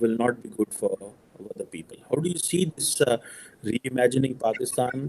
will not be good for the people. How do you see this reimagining Pakistan?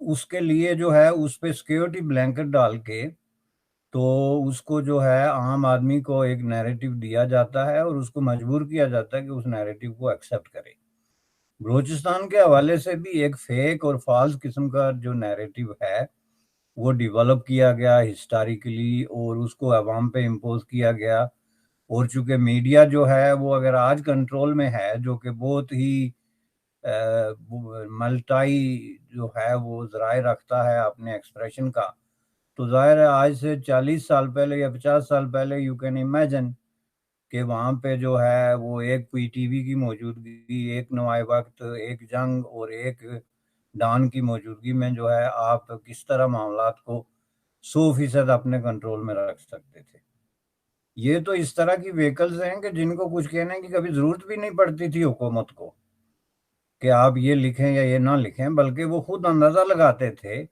اس کے لیے جو ہے اس پہ سیکیورٹی بلینکٹ ڈال کے تو اس کو جو ہے عام آدمی کو ایک نیریٹو دیا جاتا ہے اور اس کو مجبور کیا جاتا ہے کہ اس نیریٹو کو ایکسیپٹ کرے. بلوچستان کے حوالے سے بھی ایک فیک اور فالس قسم کا جو نیریٹو ہے وہ ڈیولپ کیا گیا ہسٹوریکلی اور اس کو عوام پہ امپوز کیا گیا. اور چونکہ میڈیا جو ہے وہ اگر آج کنٹرول میں ہے جو کہ بہت ہی ملٹائی جو ہے وہ ذرائع رکھتا ہے اپنے ایکسپریشن کا، تو ظاہر ہے آج سے 40 سال پہلے یا 50 سال پہلے یو کین امیجن کہ وہاں پہ جو ہے وہ ایک پی ٹی وی کی موجودگی، ایک نوائے وقت، ایک جنگ اور ایک ڈان کی موجودگی میں جو ہے آپ کس طرح معاملات کو 100% اپنے کنٹرول میں رکھ سکتے تھے. یہ تو اس طرح کی ویکلز ہیں کہ جن کو کچھ کہنے کی کبھی ضرورت بھی نہیں پڑتی تھی حکومت کو کہ آپ یہ لکھیں یا یہ نہ لکھیں، بلکہ وہ خود اندازہ لگاتے تھے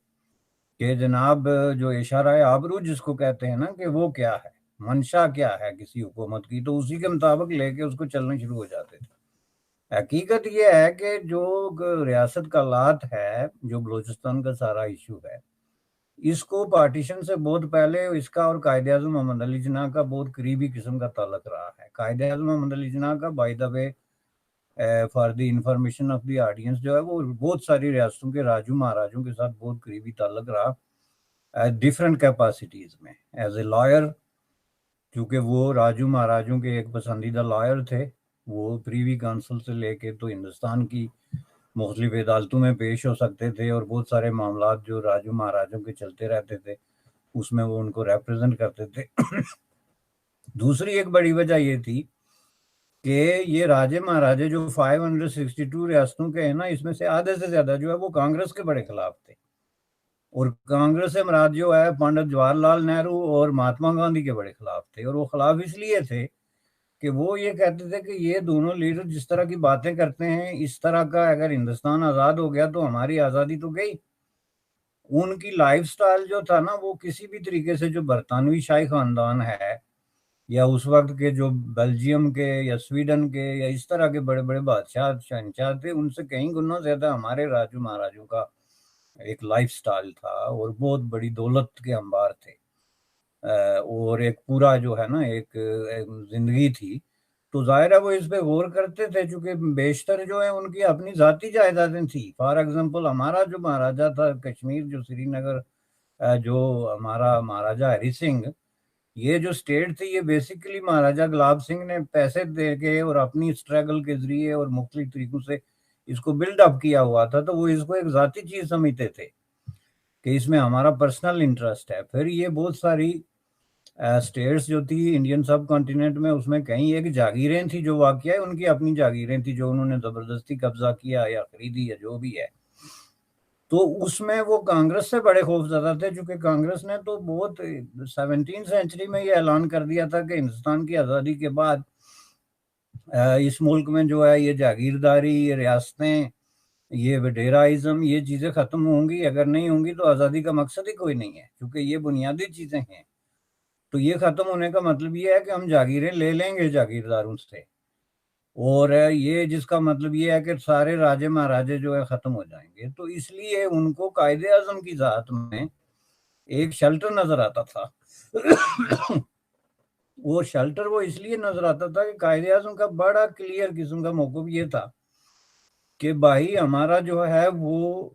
کہ جناب جو اشارہ آبرو جس کو کہتے ہیں نا کہ وہ کیا ہے، منشا کیا ہے کسی حکومت کی، تو اسی کے مطابق لے کے اس کو چلنے شروع ہو جاتے تھے. حقیقت یہ ہے کہ جو ریاست کا لات ہے، جو بلوچستان کا سارا ایشو ہے، اس کو پارٹیشن سے بہت پہلے اس کا اور قائد اعظم محمد علی جناح کا بہت قریبی قسم کا تعلق رہا ہے. قائد اعظم محمد علی جناح کا by the way for the information of the audience جو ہے وہ بہت ساری ریاستوں کے راجو مہاراجوں کے ساتھ بہت قریبی تعلق رہا ڈفرینٹ کیپیسٹیز میں. ایز اے لائر، کیونکہ وہ راجو مہاراجوں کے ایک پسندیدہ لائر تھے، وہ پریوی کانسل سے لے کے تو ہندوستان کی مختلف عدالتوں میں پیش ہو سکتے تھے اور بہت سارے معاملات جو راجو مہاراجوں کے چلتے رہتے تھے اس میں وہ ان کو ریپرزینٹ کرتے تھے. دوسری ایک بڑی وجہ یہ تھی کہ یہ راجے مہاراجے جو 562 ریاستوں کے ہیں نا، اس میں سے آدھے سے زیادہ جو ہے وہ کانگریس کے بڑے خلاف تھے. اور کانگریس سے مراد جو ہے پنڈت جواہر لال نہرو اور مہاتما گاندھی کے بڑے خلاف تھے. اور وہ خلاف اس لیے تھے کہ وہ یہ کہتے تھے کہ یہ دونوں لیڈر جس طرح کی باتیں کرتے ہیں، اس طرح کا اگر ہندوستان آزاد ہو گیا تو ہماری آزادی تو گئی. ان کی لائف سٹائل جو تھا نا وہ کسی بھی طریقے سے جو برطانوی شاہی خاندان ہے یا اس وقت کے جو بیلجیم کے یا سویڈن کے یا اس طرح کے بڑے بڑے بادشاہ شہنشاہ تھے، ان سے کہیں گنا زیادہ ہمارے راجو مہاراجوں کا ایک لائف سٹائل تھا اور بہت بڑی دولت کے انبار تھے اور ایک پورا جو ہے نا ایک زندگی تھی. تو ظاہر ہے وہ اس پہ غور کرتے تھے چونکہ بیشتر جو ہے ان کی اپنی ذاتی جائیدادیں تھیں. فار ایگزامپل ہمارا جو مہاراجا تھا کشمیر، جو سری نگر، جو ہمارا مہاراجا ہری سنگھ، یہ جو سٹیٹ تھی یہ بیسیکلی مہاراجا گلاب سنگھ نے پیسے دے کے اور اپنی اسٹرگل کے ذریعے اور مختلف طریقوں سے اس کو بلڈ اپ کیا ہوا تھا. تو وہ اس کو ایک ذاتی چیز سمجھتے تھے کہ اس میں ہمارا پرسنل انٹرسٹ ہے. پھر یہ بہت ساری اسٹیٹس جو تھی انڈین سب کانٹیننٹ میں، اس میں کہیں ایک جاگیریں تھی جو واقعہ ہے ان کی اپنی جاگیریں تھی جو انہوں نے زبردستی قبضہ کیا یا خریدی یا جو بھی ہے. تو اس میں وہ کانگریس سے بڑے خوف زدہ تھے چونکہ کانگریس نے تو بہت 17 سینچری میں یہ اعلان کر دیا تھا کہ ہندوستان کی آزادی کے بعد اس ملک میں جو ہے یہ جاگیرداری، یہ ریاستیں، یہ وڈیرائزم، یہ چیزیں ختم ہوں گی. اگر نہیں ہوں گی تو آزادی کا مقصد ہی کوئی نہیں ہے، کیونکہ یہ بنیادی چیزیں ہیں. تو یہ ختم ہونے کا مطلب یہ ہے کہ ہم جاگیریں لے لیں گے جاگیرداروں سے، اور یہ جس کا مطلب یہ ہے کہ سارے راجے مہاراجے جو ہے ختم ہو جائیں گے. تو اس لیے ان کو قائد اعظم کی ذات میں ایک شیلٹر نظر آتا تھا. وہ شیلٹر وہ اس لیے نظر آتا تھا کہ قائد اعظم کا بڑا کلیئر قسم کا موقف یہ تھا کہ بھائی ہمارا جو ہے وہ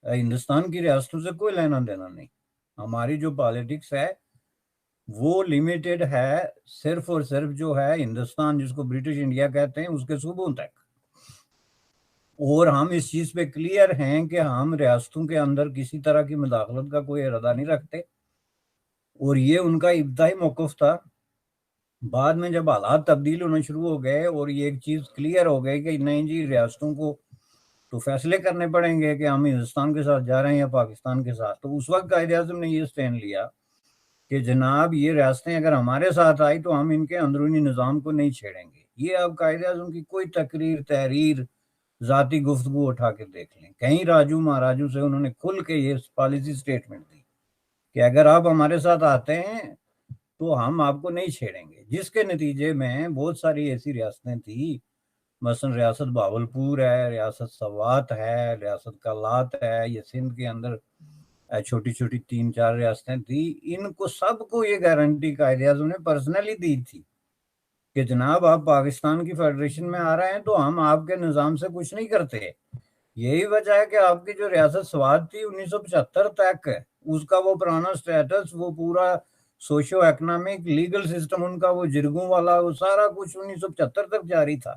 ہندوستان کی ریاستوں سے کوئی لینا دینا نہیں. ہماری جو پالیٹکس ہے وہ لیمیٹڈ ہے صرف اور صرف جو ہے ہندوستان جس کو برٹش انڈیا کہتے ہیں اس کے صوبوں تک. اور ہم اس چیز پہ کلیئر ہیں کہ ہم ریاستوں کے اندر کسی طرح کی مداخلت کا کوئی ارادہ نہیں رکھتے. اور یہ ان کا ابتدائی موقف تھا. بعد میں جب حالات تبدیل ہونا شروع ہو گئے اور یہ ایک چیز کلیئر ہو گئی کہ نہیں جی ریاستوں کو تو فیصلے کرنے پڑیں گے کہ ہم ہندوستان کے ساتھ جا رہے ہیں یا پاکستان کے ساتھ، تو اس وقت قائد اعظم نے یہ اسٹینڈ لیا کہ جناب یہ ریاستیں اگر ہمارے ساتھ آئی تو ہم ان کے اندرونی نظام کو نہیں چھیڑیں گے. یہ اب قائد اعظم کی کوئی تقریر، تحریر، ذاتی گفتگو اٹھا کے دیکھ لیں، کہیں راجو مہاراجوں سے انہوں نے کھل کے یہ پالیسی سٹیٹمنٹ دی کہ اگر آپ ہمارے ساتھ آتے ہیں تو ہم آپ کو نہیں چھیڑیں گے. جس کے نتیجے میں بہت ساری ایسی ریاستیں تھیں مثلا ریاست بہاولپور ہے، ریاست سوات ہے، ریاست کلات ہے، یہ سندھ کے اندر چھوٹی چھوٹی 3-4 ریاستیں تھیں، ان کو سب کو یہ گارنٹی قائد اعظم نے پرسنلی دی تھی کہ جناب آپ پاکستان کی فیڈریشن میں آ رہے ہیں تو ہم آپ کے نظام سے کچھ نہیں کرتے۔ یہی وجہ ہے کہ آپ کی جو ریاست سوات تھی 1975 تک اس کا وہ پرانا سٹیٹس، وہ پورا سوشو اکنامک لیگل سسٹم ان کا وہ جرگوں والا، وہ سارا کچھ 1975 تک جاری تھا،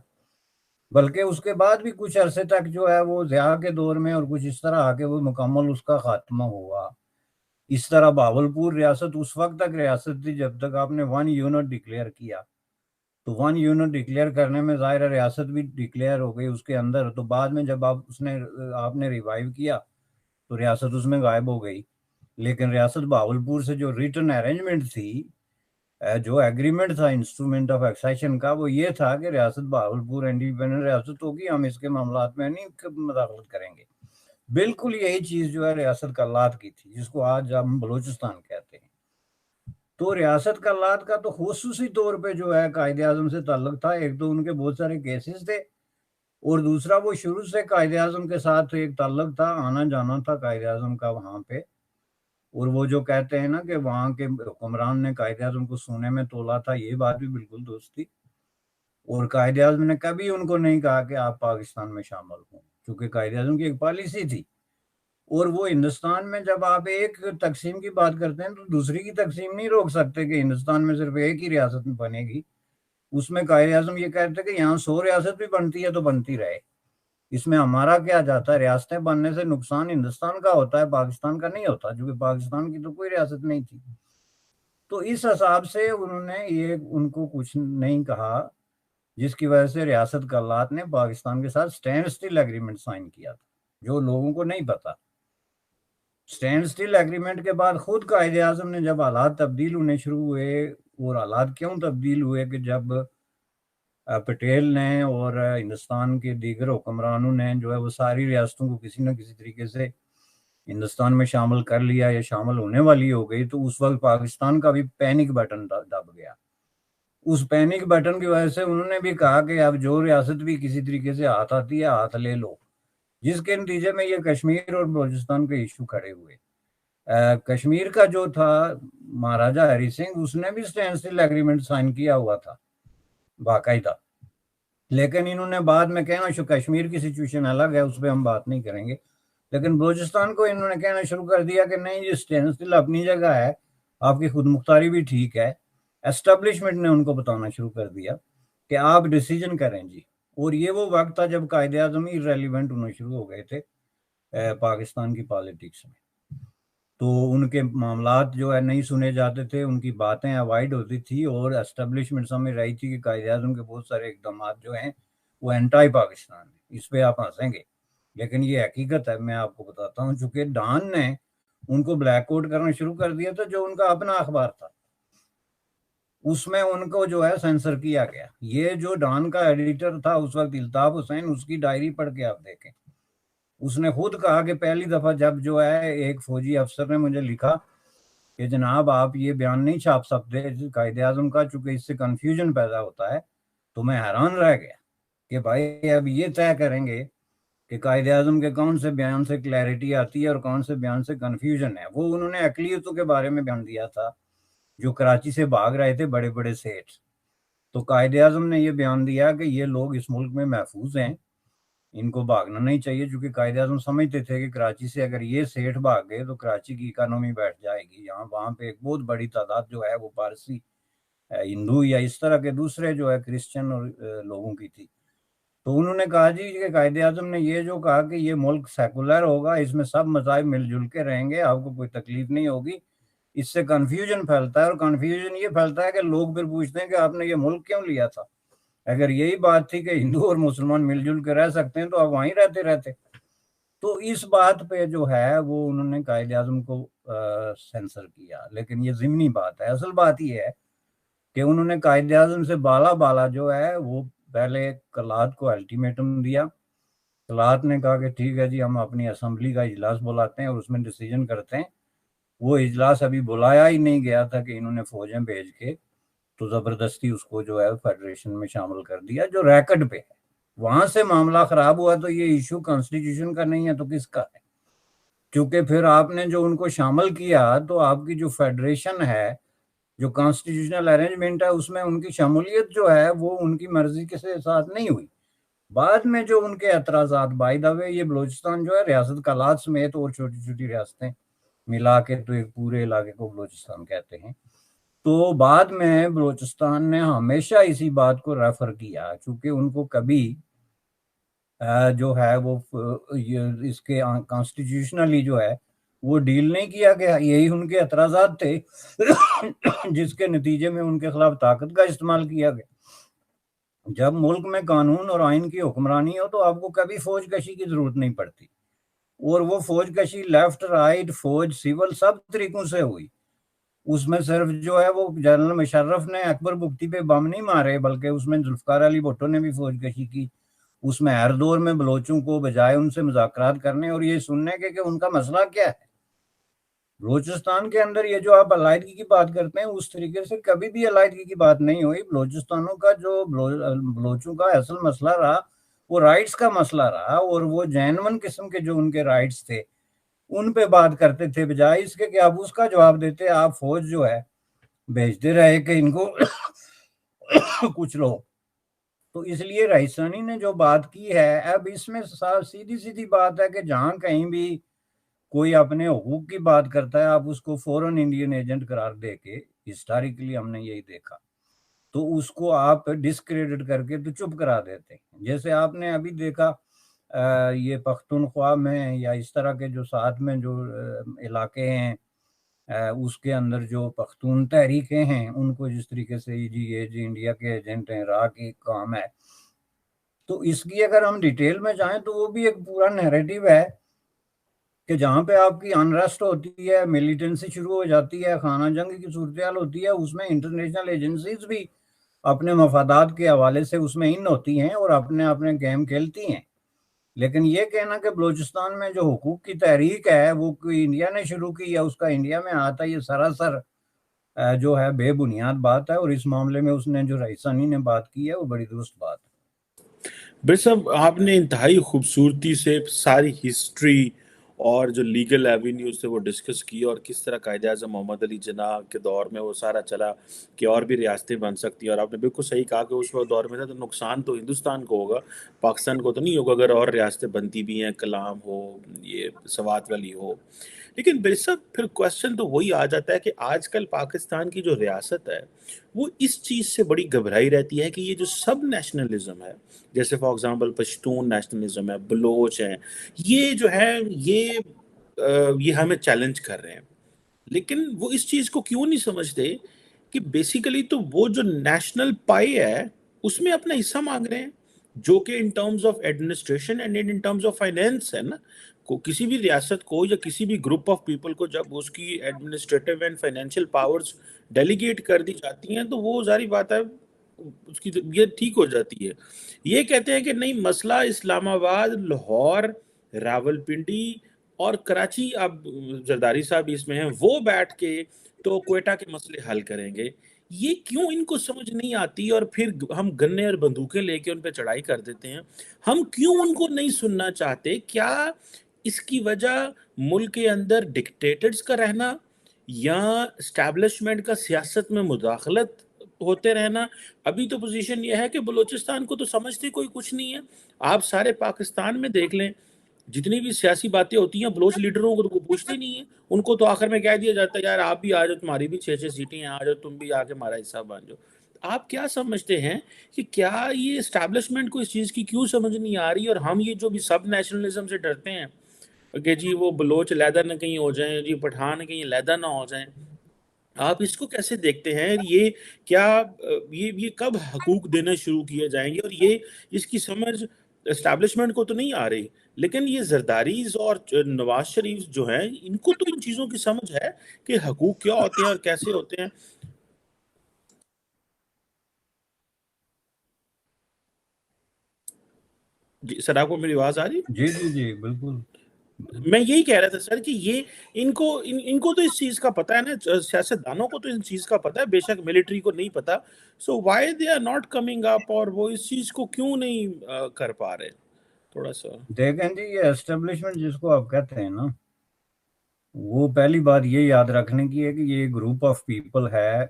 بلکہ اس کے بعد بھی کچھ عرصے تک جو ہے وہ ضیاء کے دور میں اور کچھ اس طرح آ کے وہ مکمل اس کا خاتمہ ہوا۔ اس طرح بہاولپور ریاست اس وقت تک ریاست تھی جب تک آپ نے 1 یونٹ ڈکلیئر کیا، تو 1 یونٹ ڈکلیئر کرنے میں ظاہر ریاست بھی ڈکلیئر ہو گئی اس کے اندر، تو بعد میں جب آپ نے ریوائیو کیا تو ریاست اس میں غائب ہو گئی۔ لیکن ریاست بہاولپور سے جو ریٹن ارینجمنٹ تھی، جو ایگریمنٹ تھا انسٹرومنٹ آف ایکسیشن کا، وہ یہ تھا کہ ریاست بہاولپور انڈیپینڈنٹ ریاست ہوگی، ہم اس کے معاملات میں نہیں مداخلت کریں گے۔ بالکل یہی چیز جو ہے ریاست کلات کی تھی، جس کو آج ہم بلوچستان کہتے ہیں۔ تو ریاست کلات کا تو خصوصی طور پہ جو ہے قائد اعظم سے تعلق تھا، ایک تو ان کے بہت سارے کیسز تھے، اور دوسرا وہ شروع سے قائد اعظم کے ساتھ ایک تعلق تھا، آنا جانا تھا قائد اعظم کا وہاں پہ، اور وہ جو کہتے ہیں نا کہ وہاں کے حکمران نے قائد اعظم کو سونے میں تولا تھا، یہ بات بھی بالکل درست تھی، اور قائد اعظم نے کبھی ان کو نہیں کہا کہ آپ پاکستان میں شامل ہوں، کیونکہ قائد اعظم کی ایک پالیسی تھی۔ اور وہ ہندوستان میں جب آپ ایک تقسیم کی بات کرتے ہیں تو دوسری کی تقسیم نہیں روک سکتے کہ ہندوستان میں صرف ایک ہی ریاست بنے گی۔ اس میں قائد اعظم یہ کہتے کہ یہاں 100 ریاست بھی بنتی ہے تو بنتی رہے، اس میں ہمارا کیا جاتا ہے، ریاستیں بننے سے نقصان ہندوستان کا ہوتا ہے، پاکستان کا نہیں ہوتا، کیونکہ پاکستان کی تو کوئی ریاست نہیں تھی۔ تو اس حساب سے انہوں نے یہ ان کو کچھ نہیں کہا، جس کی وجہ سے ریاست کلات نے پاکستان کے ساتھ سٹینڈ سٹل ایگریمنٹ سائن کیا تھا، جو لوگوں کو نہیں پتا۔ سٹینڈ سٹل ایگریمنٹ کے بعد خود قائد اعظم نے جب حالات تبدیل ہونے شروع ہوئے، اور حالات کیوں تبدیل ہوئے کہ جب پٹیل نے اور ہندوستان کے دیگر حکمرانوں نے جو ہے وہ ساری ریاستوں کو کسی نہ کسی طریقے سے ہندوستان میں شامل کر لیا یا شامل ہونے والی ہو گئی، تو اس وقت پاکستان کا بھی پینک بٹن دب گیا۔ اس پینک بٹن کی وجہ سے انہوں نے بھی کہا کہ اب جو ریاست بھی کسی طریقے سے ہاتھ آتی ہے ہاتھ لے لو، جس کے نتیجے میں یہ کشمیر اور بلوچستان کے ایشو کھڑے ہوئے۔ کشمیر کا جو تھا مہاراجہ ہری سنگھ، اس نے بھی سٹینڈ سٹل ایگریمنٹ سائن کیا ہوا تھا باقاعدہ، لیکن انہوں نے بعد میں کہنا کشمیر کی سچویشن الگ ہے، اس پہ ہم بات نہیں کریں گے، لیکن بلوچستان کو انہوں نے کہنا شروع کر دیا کہ نہیں یہ سٹینڈ سٹل اپنی جگہ ہے، آپ کی خود مختاری بھی ٹھیک ہے۔ اسٹیبلشمنٹ نے ان کو بتانا شروع کر دیا کہ آپ ڈیسیجن کریں جی، اور یہ وہ وقت تھا جب قائد اعظم ہی ریلیونٹ ہونے شروع ہو گئے تھے پاکستان کی پالیٹکس میں، تو ان کے معاملات جو ہے نہیں سنے جاتے تھے، ان کی باتیں اوائڈ ہوتی تھی، اور اسٹیبلشمنٹ سمجھ رہی تھی کہ قائد اعظم کے بہت سارے اقدامات جو ہیں وہ اینٹائی پاکستان ہیں۔ اس پہ آپ ہنسیں گے لیکن یہ حقیقت ہے، میں آپ کو بتاتا ہوں، چونکہ ڈان نے ان کو بلیک آؤٹ کرنا شروع کر دیا تھا، جو ان کا اپنا اخبار تھا اس میں ان کو جو ہے سینسر کیا گیا۔ یہ جو ڈان کا ایڈیٹر تھا اس وقت الطاف حسین، اس کی ڈائری پڑھ کے آپ دیکھیں، اس نے خود کہا کہ پہلی دفعہ جب جو ہے ایک فوجی افسر نے مجھے لکھا کہ جناب آپ یہ بیان نہیں چھاپ سکتے قائد اعظم کا، چونکہ اس سے کنفیوژن پیدا ہوتا ہے، تو میں حیران رہ گیا کہ بھائی اب یہ طے کریں گے کہ قائد اعظم کے کون سے بیان سے کلیئرٹی آتی ہے اور کون سے بیان سے کنفیوژن ہے۔ وہ انہوں نے اقلیتوں کے بارے میں بیان دیا تھا جو کراچی سے بھاگ رہے تھے، بڑے بڑے سیٹھ، تو قائد اعظم نے یہ بیان دیا کہ یہ لوگ اس ملک میں محفوظ ہیں، ان کو بھاگنا نہیں چاہیے، چونکہ قائد اعظم سمجھتے تھے کہ کراچی سے اگر یہ سیٹھ بھاگ گئے تو کراچی کی اکانومی بیٹھ جائے گی، وہاں پہ ایک بہت بڑی تعداد جو ہے وہ پارسی، ہندو یا اس طرح کے دوسرے جو ہے کرسچن اور لوگوں کی تھی۔ تو انہوں نے کہا جی کہ قائد اعظم نے یہ جو کہا کہ یہ ملک سیکولر ہوگا، اس میں سب مذاہب مل جل کے رہیں گے، آپ کو کوئی تکلیف نہیں ہوگی، اس سے کنفیوژن پھیلتا ہے، اور کنفیوژن یہ پھیلتا ہے کہ لوگ پھر پوچھتے ہیں کہ آپ نے یہ ملک کیوں لیا تھا؟ اگر یہی بات تھی کہ ہندو اور مسلمان مل جل کے رہ سکتے ہیں تو آپ وہیں رہتے۔ تو اس بات پہ جو ہے وہ انہوں نے قائد اعظم کو سینسر کیا، لیکن یہ ضمنی بات ہے، اصل بات یہ ہے کہ انہوں نے قائد اعظم سے بالا جو ہے وہ پہلے کلات کو الٹیمیٹم دیا۔ کلات نے کہا کہ ٹھیک ہے جی، ہم اپنی اسمبلی کا اجلاس بلاتے ہیں اور اس میں ڈیسیجن کرتے ہیں۔ وہ اجلاس ابھی بلایا ہی نہیں گیا تھا کہ انہوں نے فوجیں بھیج کے تو زبردستی اس کو جو ہے فیڈریشن میں شامل کر دیا، جو ریکڈ پہ ہے۔ وہاں سے معاملہ خراب ہوا تو یہ ایشو کانسٹیٹیوشن کا نہیں ہے تو کس کا ہے؟ کیونکہ پھر آپ نے جو ان کو شامل کیا تو آپ کی جو فیڈریشن ہے، جو کانسٹیٹیوشنل ارینجمنٹ ہے، اس میں ان کی شمولیت جو ہے وہ ان کی مرضی کے ساتھ نہیں ہوئی۔ بعد میں جو ان کے اعتراضات، بائی دا وے یہ بلوچستان جو ہے ریاست کالات سمیت اور چھوٹی چھوٹی ریاستیں ملا کے تو ایک پورے علاقے کو بلوچستان کہتے ہیں، تو بعد میں بلوچستان نے ہمیشہ اسی بات کو ریفر کیا، چونکہ ان کو کبھی جو ہے وہ اس کے کانسٹیٹیوشنلی جو ہے وہ ڈیل نہیں کیا گیا۔ یہی ان کے اعتراضات تھے جس کے نتیجے میں ان کے خلاف طاقت کا استعمال کیا گیا۔ جب ملک میں قانون اور آئین کی حکمرانی ہو تو آپ کو کبھی فوج کشی کی ضرورت نہیں پڑتی، اور وہ فوج کشی لیفٹ رائٹ فوج سول سب طریقوں سے ہوئی۔ اس میں صرف جو ہے وہ جنرل مشرف نے اکبر بگٹی پہ بم نہیں مارے، بلکہ اس میں ذوالفقار علی بھٹو نے بھی فوج کشی کی۔ اس میں ہر دور میں بلوچوں کو بجائے ان سے مذاکرات کرنے اور یہ سننے کے کہ ان کا مسئلہ کیا ہے، بلوچستان کے اندر یہ جو آپ علیحدگی کی بات کرتے ہیں اس طریقے سے کبھی بھی علیحدگی کی بات نہیں ہوئی۔ بلوچستانوں کا جو بلوچوں کا اصل مسئلہ رہا وہ رائٹس کا مسئلہ رہا، اور وہ جینون قسم کے جو ان کے رائٹس تھے ان پہ بات کرتے تھے، بجائے اس کے کہ آپ اس کا جواب دیتے آپ فوج جو ہے بھیجتے رہے کہ ان کو کچھ لو۔ تو اس لیے رئیسانی نے جو بات کی ہے، اب اس میں سیدھی سیدھی بات ہے کہ جہاں کہیں بھی کوئی اپنے حقوق کی بات کرتا ہے آپ اس کو فوراً انڈین ایجنٹ قرار دے کے، ہسٹوریکلی ہم نے یہی دیکھا، تو اس کو آپ ڈسکریڈٹ کر کے تو چپ کرا دیتے ہیں۔ جیسے آپ نے ابھی دیکھا یہ پختونخوا میں یا اس طرح کے جو ساتھ میں جو علاقے ہیں اس کے اندر جو پختون تحریکیں ہیں ان کو جس طریقے سے یہ جی انڈیا کے ایجنٹ ہیں، راہ کی کام ہے، تو اس کی اگر ہم ڈیٹیل میں جائیں تو وہ بھی ایک پورا نیریٹو ہے کہ جہاں پہ آپ کی انریسٹ ہوتی ہے، ملیٹنسی شروع ہو جاتی ہے، خانہ جنگ کی صورتحال ہوتی ہے، اس میں انٹرنیشنل ایجنسیز بھی اپنے مفادات کے حوالے سے اس میں ان ہوتی ہیں اور اپنے اپنے گیم کھیلتی ہیں۔ لیکن یہ کہنا کہ بلوچستان میں جو حقوق کی تحریک ہے وہ کوئی انڈیا نے شروع کی یا اس کا انڈیا میں آتا، یہ سراسر جو ہے بے بنیاد بات ہے، اور اس معاملے میں اس نے جو رئیسانی نے بات کی ہے وہ بڑی درست بات ہے۔ بھائی صاحب آپ نے انتہائی خوبصورتی سے ساری ہسٹری اور جو لیگل ایوینیوز تھے وہ ڈسکس کی، اور کس طرح قائد اعظم محمد علی جناح کے دور میں وہ سارا چلا کہ اور بھی ریاستیں بن سکتی ہیں، اور آپ نے بالکل صحیح کہا کہ اس وقت دور میں تھا تو نقصان تو ہندوستان کو ہوگا، پاکستان کو تو نہیں ہوگا اگر اور ریاستیں بنتی بھی ہیں، کلام ہو، یہ سوات ویلی ہو۔ لیکن بھائی صاحب پھر کوشچن تو وہی آ جاتا ہے کہ آج کل پاکستان کی جو ریاست ہے وہ اس چیز سے بڑی گھبرائی رہتی ہے کہ یہ جو سب نیشنلزم ہے، جیسے فار ایگزامپل پشتون نیشنلزم ہے، بلوچ ہیں، یہ جو ہے یہ ہمیں چیلنج کر رہے ہیں، لیکن وہ اس چیز کو کیوں نہیں سمجھتے کہ بیسیکلی تو وہ جو نیشنل پائی ہے اس میں اپنا حصہ مانگ رہے ہیں، جو کہ in terms of administration and in terms of finance ہے نا، کو کسی بھی ریاست کو یا کسی بھی گروپ آف پیپل کو جب اس کی administrative and financial powers delegate کر دی جاتی ہیں تو وہ ظاہری بات ہے اس کی یہ ٹھیک ہو جاتی ہے۔ یہ کہتے ہیں کہ نہیں، مسئلہ اسلام آباد، لاہور، راولپنڈی اور کراچی، اب زرداری صاحب اس میں ہیں، وہ بیٹھ کے تو کوئٹہ کے مسئلے حل کریں گے۔ یہ کیوں ان کو سمجھ نہیں آتی، اور پھر ہم گنے اور بندوقیں لے کے ان پہ چڑھائی کر دیتے ہیں؟ ہم کیوں ان کو نہیں سننا چاہتے؟ کیا اس کی وجہ ملک کے اندر ڈکٹیٹرز کا رہنا یا اسٹیبلشمنٹ کا سیاست میں مداخلت ہوتے رہنا؟ ابھی تو پوزیشن یہ ہے کہ بلوچستان کو تو سمجھتے کوئی کچھ نہیں ہے، آپ سارے پاکستان میں دیکھ لیں جتنی بھی سیاسی باتیں ہوتی ہیں بلوچ لیڈروں کو تو وہ پوچھتے نہیں ہیں، ان کو تو آخر میں کہہ دیا جاتا ہے یار آپ بھی آ جاؤ، تمہاری بھی 6 6 سیٹیں ہیں، آ جاؤ تم بھی آ کے ہمارا حصہ بن جاؤ۔ آپ کیا سمجھتے ہیں کہ کیا یہ اسٹیبلشمنٹ کو اس چیز کی کیوں سمجھ نہیں آ رہی، اور ہم یہ جو بھی سب نیشنلزم سے ڈرتے ہیں کہ جی وہ بلوچ علیحدہ نہ کہیں ہو جائیں، جی پٹھان کہیں علیحدہ نہ ہو جائیں، آپ اس کو کیسے دیکھتے ہیں؟ یہ کیا یہ کب حقوق دینا شروع کیے جائیں گے؟ اور یہ اس کی سمجھ اسٹیبلشمنٹ کو تو نہیں آ رہی، لیکن یہ زرداریز اور نواز شریف جو ہیں ان کو تو ان چیزوں کی سمجھ ہے کہ حقوق کیا ہوتے ہیں اور کیسے ہوتے ہیں۔ جی سر، آپ کو میری آواز آ رہی ہے؟ جی جی جی بالکل۔ میں یہی کہہ رہا تھا سر کہ یہ ان کو تو اس چیز کا پتا ہے نا، سیاستدانوں کو تو اس چیز کا پتا ہے، بے شک ملٹری کو نہیں پتا. So why they are not coming up, اور وہ اس چیز کو کیوں نہیں کر پا رہے تھوڑا سا. دیکھیں جی، یہ اسٹیبلشمنٹ جس کو آپ کہتے ہیں نا، وہ پہلی بات یہ یاد رکھنے کی ہے کہ یہ گروپ آف پیپل ہے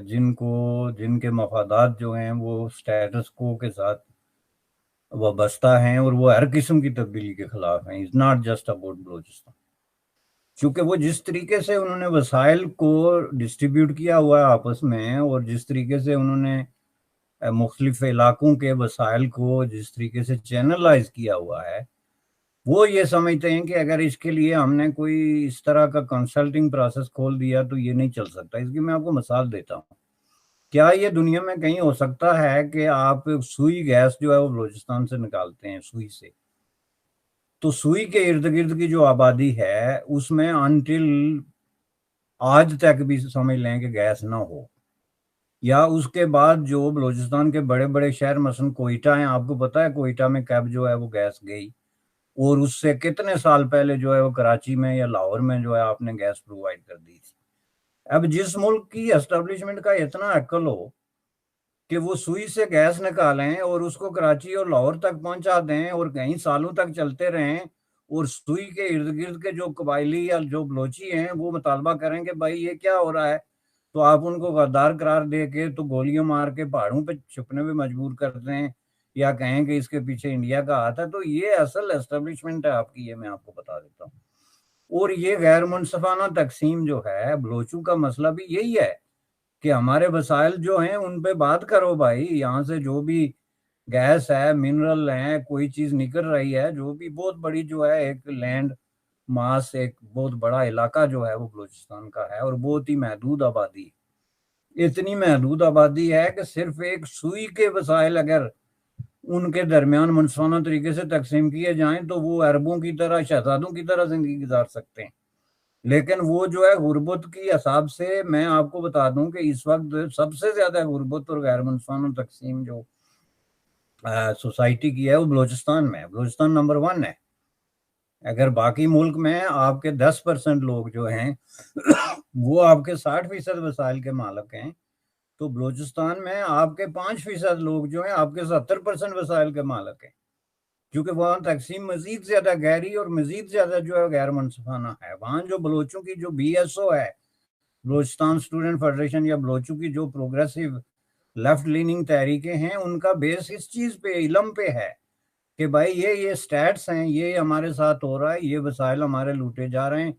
جن کے مفادات جو ہیں وہ سٹیٹس کو کے ساتھ وابستہ ہیں، اور وہ ہر قسم کی تبدیلی کے خلاف ہیں. It's not just about Balochistan. چونکہ وہ جس طریقے سے انہوں نے وسائل کو ڈسٹریبیوٹ کیا ہوا ہے آپس میں، اور جس طریقے سے انہوں نے مختلف علاقوں کے وسائل کو جس طریقے سے چینلائز کیا ہوا ہے، وہ یہ سمجھتے ہیں کہ اگر اس کے لیے ہم نے کوئی اس طرح کا کنسلٹنگ پروسیس کھول دیا تو یہ نہیں چل سکتا. اس کی میں آپ کو مثال دیتا ہوں. کیا یہ دنیا میں کہیں ہو سکتا ہے کہ آپ سوئی گیس جو ہے وہ بلوچستان سے نکالتے ہیں، سوئی سے، تو سوئی کے ارد گرد کی جو آبادی ہے اس میں انٹل آج تک بھی سمجھ لیں کہ گیس نہ ہو، یا اس کے بعد جو بلوچستان کے بڑے بڑے شہر مثلا کوئٹہ ہیں، آپ کو پتا ہے کوئٹہ میں کب جو ہے وہ گیس گئی، اور اس سے کتنے سال پہلے جو ہے وہ کراچی میں یا لاہور میں جو ہے آپ نے گیس پرووائڈ کر دی تھی. اب جس ملک کی اسٹیبلشمنٹ کا اتنا عقل ہو کہ وہ سوئی سے گیس نکالیں اور اس کو کراچی اور لاہور تک پہنچا دیں اور کئی سالوں تک چلتے رہیں، اور سوئی کے ارد گرد کے جو قبائلی یا جو بلوچی ہیں وہ مطالبہ کریں کہ بھائی یہ کیا ہو رہا ہے، تو آپ ان کو غدار قرار دے کے تو گولیاں مار کے پہاڑوں پہ چھپنے پہ مجبور کر دیں، یا کہیں کہ اس کے پیچھے انڈیا کا ہاتھ ہے. تو یہ اصل اسٹیبلشمنٹ ہے آپ کی، یہ میں آپ کو بتا دیتا ہوں. اور یہ غیر منصفانہ تقسیم جو ہے، بلوچوں کا مسئلہ بھی یہی ہے کہ ہمارے وسائل جو ہیں ان پہ بات کرو بھائی. یہاں سے جو بھی گیس ہے، منرل ہیں، کوئی چیز نکل رہی ہے، جو بھی بہت بڑی جو ہے ایک لینڈ ماس، ایک بہت بڑا علاقہ جو ہے وہ بلوچستان کا ہے، اور بہت ہی محدود آبادی. اتنی محدود آبادی ہے کہ صرف ایک سوئی کے وسائل اگر ان کے درمیان منصفانہ طریقے سے تقسیم کیے جائیں تو وہ عربوں کی طرح، شہزادوں کی طرح زندگی گزار سکتے ہیں. لیکن وہ جو ہے غربت کی حساب سے، میں آپ کو بتا دوں کہ اس وقت سب سے زیادہ غربت اور غیر منصفانہ تقسیم جو سوسائٹی کی ہے وہ بلوچستان میں ہے. بلوچستان نمبر 1 ہے. اگر باقی ملک میں آپ کے 10% لوگ جو ہیں وہ آپ کے 60% وسائل کے مالک ہیں، تو بلوچستان میں آپ کے 5% لوگ جو ہیں آپ کے 70% وسائل کے مالک ہیں، کیونکہ وہاں تقسیم مزید زیادہ گہری اور مزید زیادہ جو ہے غیر منصفانہ ہے. وہاں جو بلوچوں کی جو بی ایس او ہے، بلوچستان اسٹوڈنٹ فیڈریشن، یا بلوچوں کی جو پروگریسو لیفٹ لیننگ تحریکیں ہیں، ان کا بیس اس چیز پہ، علم پہ ہے کہ بھائی یہ سٹیٹس ہیں، یہ ہمارے ساتھ ہو رہا ہے، یہ وسائل ہمارے لوٹے جا رہے ہیں،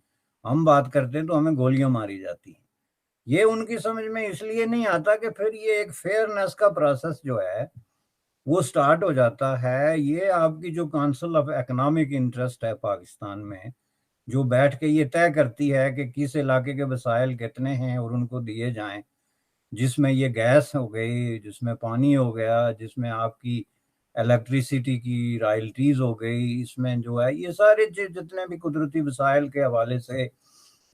ہم بات کرتے ہیں تو ہمیں گولیاں ماری جاتی ہیں. یہ ان کی سمجھ میں اس لیے نہیں آتا کہ پھر یہ ایک فیئرنیس کا پروسیس جو ہے وہ سٹارٹ ہو جاتا ہے. یہ آپ کی جو کونسل آف اکنامک انٹرسٹ ہے پاکستان میں، جو بیٹھ کے یہ طے کرتی ہے کہ کس علاقے کے وسائل کتنے ہیں اور ان کو دیے جائیں، جس میں یہ گیس ہو گئی، جس میں پانی ہو گیا، جس میں آپ کی الیکٹریسٹی کی رائلٹیز ہو گئی، اس میں جو ہے یہ سارے جتنے بھی قدرتی وسائل کے حوالے سے،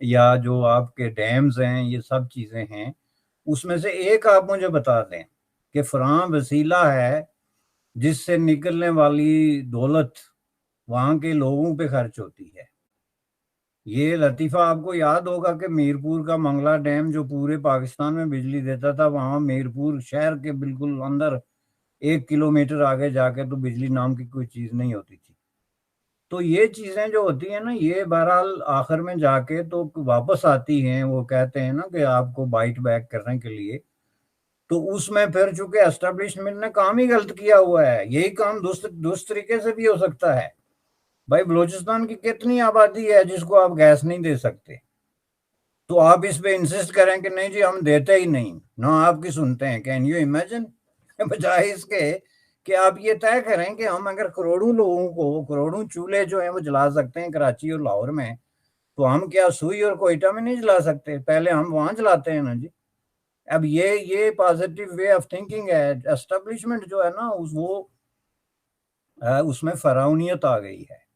یا جو آپ کے ڈیمز ہیں، یہ سب چیزیں ہیں. اس میں سے ایک آپ مجھے بتا دیں کہ فلاں وسیلہ ہے جس سے نکلنے والی دولت وہاں کے لوگوں پہ خرچ ہوتی ہے. یہ لطیفہ آپ کو یاد ہوگا کہ میرپور کا منگلہ ڈیم جو پورے پاکستان میں بجلی دیتا تھا، وہاں میرپور شہر کے بالکل اندر 1 کلومیٹر آگے جا کے تو بجلی نام کی کوئی چیز نہیں ہوتی تھی. تو یہ چیزیں جو ہوتی ہیں نا، یہ بہرحال آخر میں جا کے تو واپس آتی ہیں. وہ کہتے ہیں نا کہ آپ کو بائٹ بیک کرنے کے لیے، تو اس میں پھر چونکہ اسٹیبلشمنٹ نے کام ہی غلط کیا ہوا ہے. یہی کام دوسرے طریقے سے بھی ہو سکتا ہے. بھائی بلوچستان کی کتنی آبادی ہے جس کو آپ گیس نہیں دے سکتے، تو آپ اس پہ انسسٹ کریں کہ نہیں جی ہم دیتے ہی نہیں، نہ آپ کی سنتے ہیں. Can you imagine? بجائے اس کے کہ آپ یہ طے کریں کہ ہم اگر کروڑوں لوگوں کو، کروڑوں چولہے جو ہیں وہ جلا سکتے ہیں کراچی اور لاہور میں، تو ہم کیا سوئی اور کوئٹہ میں نہیں جلا سکتے؟ پہلے ہم وہاں جلاتے ہیں نا جی. اب یہ پازیٹیو وے آف تھنکنگ ہے. اسٹیبلشمنٹ جو ہے نا وہ اس میں فرعونیت آ گئی ہے،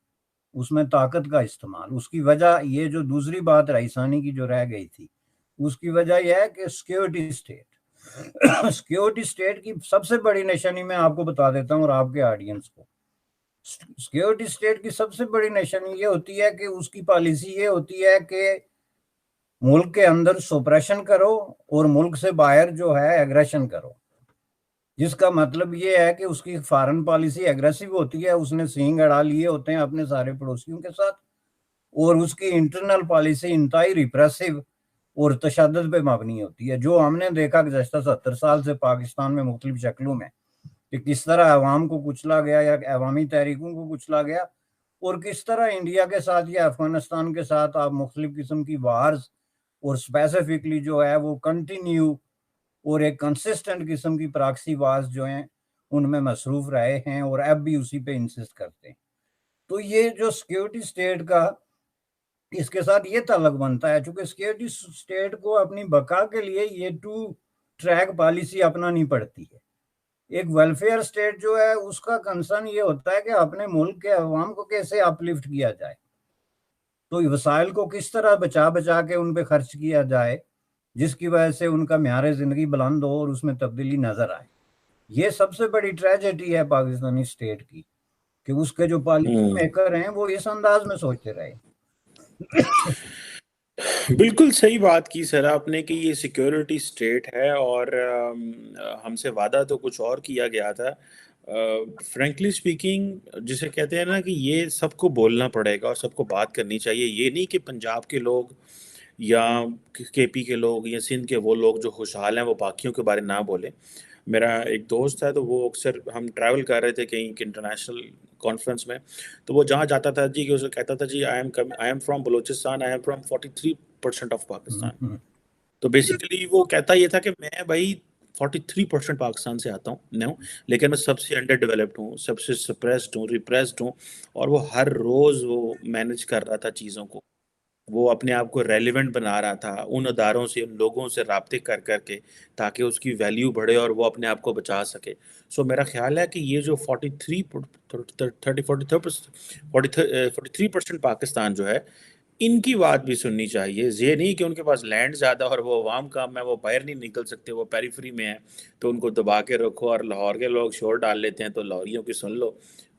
اس میں طاقت کا استعمال. اس کی وجہ یہ جو دوسری بات رئیسانی کی جو رہ گئی تھی، اس کی وجہ یہ ہے کہ سیکیورٹی اسٹیٹ. سیکیورٹی اسٹیٹ کی سب سے بڑی نشانی میں آپ کو بتا دیتا ہوں اور آپ کے آڈینس کو، سیکیورٹی اسٹیٹ کی سب سے بڑی نشانی یہ ہوتی ہے کہ اس کی پالیسی یہ ہوتی ہے کہ ملک کے اندر سپریشن کرو اور ملک سے باہر جو ہے ایگریشن کرو، جس کا مطلب یہ ہے کہ اس کی فارن پالیسی ایگریسو ہوتی ہے، اس نے سینگ اڑا لیے ہوتے ہیں اپنے سارے پڑوسیوں کے ساتھ، اور اس کی انٹرنل پالیسی انتہائی ریپریسو اور تشدد پہ مبنی ہوتی ہے، جو ہم نے دیکھا گزشتہ 70 سال سے پاکستان میں مختلف شکلوں میں، کہ کس طرح عوام کو کچلا گیا یا عوامی تحریکوں کو کچلا گیا، اور کس طرح انڈیا کے ساتھ یا افغانستان کے ساتھ آپ مختلف قسم کی وارز اور اسپیسیفکلی جو ہے وہ کنٹینیو اور ایک کنسسٹنٹ قسم کی پراکسی وارز جو ہیں ان میں مصروف رہے ہیں اور اب بھی اسی پہ انسسٹ کرتے ہیں۔ تو یہ جو سیکیورٹی اسٹیٹ کا اس کے ساتھ یہ تعلق بنتا ہے، چونکہ سیکیورٹی اسٹیٹ کو اپنی بقا کے لیے یہ ٹو ٹریک پالیسی اپنانی پڑتی ہے۔ ایک ویلفیئر اسٹیٹ جو ہے اس کا کنسرن یہ ہوتا ہے کہ اپنے ملک کے عوام کو کیسے اپ لفٹ کیا جائے، تو وسائل کو کس طرح بچا بچا کے ان پہ خرچ کیا جائے جس کی وجہ سے ان کا معیار زندگی بلند ہو اور اس میں تبدیلی نظر آئے۔ یہ سب سے بڑی ٹریجڈی ہے پاکستانی اسٹیٹ کی، کہ اس کے جو پالیسی میکر ہیں وہ اس انداز میں سوچتے رہے۔ بالکل صحیح بات کی سر آپ نے کہ یہ سیکیورٹی اسٹیٹ ہے، اور ہم سے وعدہ تو کچھ اور کیا گیا تھا۔ فرینکلی اسپیکنگ جسے کہتے ہیں نا کہ یہ سب کو بولنا پڑے گا اور سب کو بات کرنی چاہیے، یہ نہیں کہ پنجاب کے لوگ یا کے پی کے لوگ یا سندھ کے وہ لوگ جو خوشحال ہیں وہ باقیوں کے بارے نہ بولیں۔ میرا ایک دوست ہے تو وہ اکثر ہم ٹریول کر رہے تھے کہیں انٹرنیشنل کانفرنس میں، تو وہ جہاں جاتا تھا جی کہ اسے کہتا تھا جی I am from Balochistan, I am from 43% of Pakistan. تو بیسیکلی وہ کہتا یہ تھا کہ میں بھائی 43% پاکستان سے آتا ہوں، لیکن میں سب سے انڈر ڈیولپڈ ہوں، سب سے سپریسڈ ہوں، ریپریسڈ ہوں، اور وہ ہر روز وہ مینج کر رہا تھا چیزوں کو، وہ اپنے آپ کو ریلیونٹ بنا رہا تھا ان اداروں سے، ان لوگوں سے رابطے کر کر کے، تاکہ اس کی ویلیو بڑھے اور وہ اپنے آپ کو بچا سکے۔ سو میرا خیال ہے کہ یہ جو 43% پاکستان جو ہے، ان کی بات بھی سننی چاہیے۔ یہ نہیں کہ ان کے پاس لینڈ زیادہ اور وہ عوام کام ہے، وہ باہر نہیں نکل سکتے، وہ پیریفری میں ہیں تو ان کو دبا کے رکھو، اور لاہور کے لوگ شور ڈال لیتے ہیں تو لاہوریوں کی سن لو۔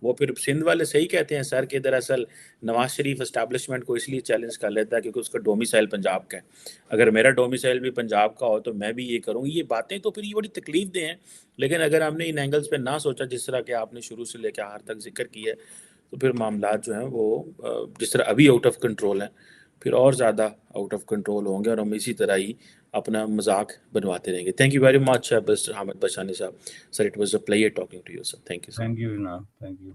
وہ پھر سندھ والے صحیح کہتے ہیں سر کہ دراصل نواز شریف اسٹیبلشمنٹ کو اس لیے چیلنج کر لیتا ہے کیونکہ اس کا ڈومیسائل پنجاب کا ہے۔ اگر میرا ڈومیسائل بھی پنجاب کا ہو تو میں بھی یہ کروں گی۔ یہ باتیں تو پھر یہ بڑی تکلیف دہ ہیں، لیکن اگر ہم نے ان اینگلز پہ نہ سوچا جس طرح کہ آپ نے شروع سے لے کے آخر تک ذکر کیا ہے، تو پھر معاملات جو ہیں وہ جس طرح ابھی آؤٹ آف کنٹرول ہیں پھر اور زیادہ آؤٹ آف کنٹرول ہوں گے، اور ہم اسی طرح ہی اپنا مذاق بنواتے رہیں گے۔ Thank you very much mister Hamid Bashani صاحب۔ Sir it was a pleasure talking to you sir, thank you sir. Thank you جناب، تھینک یو۔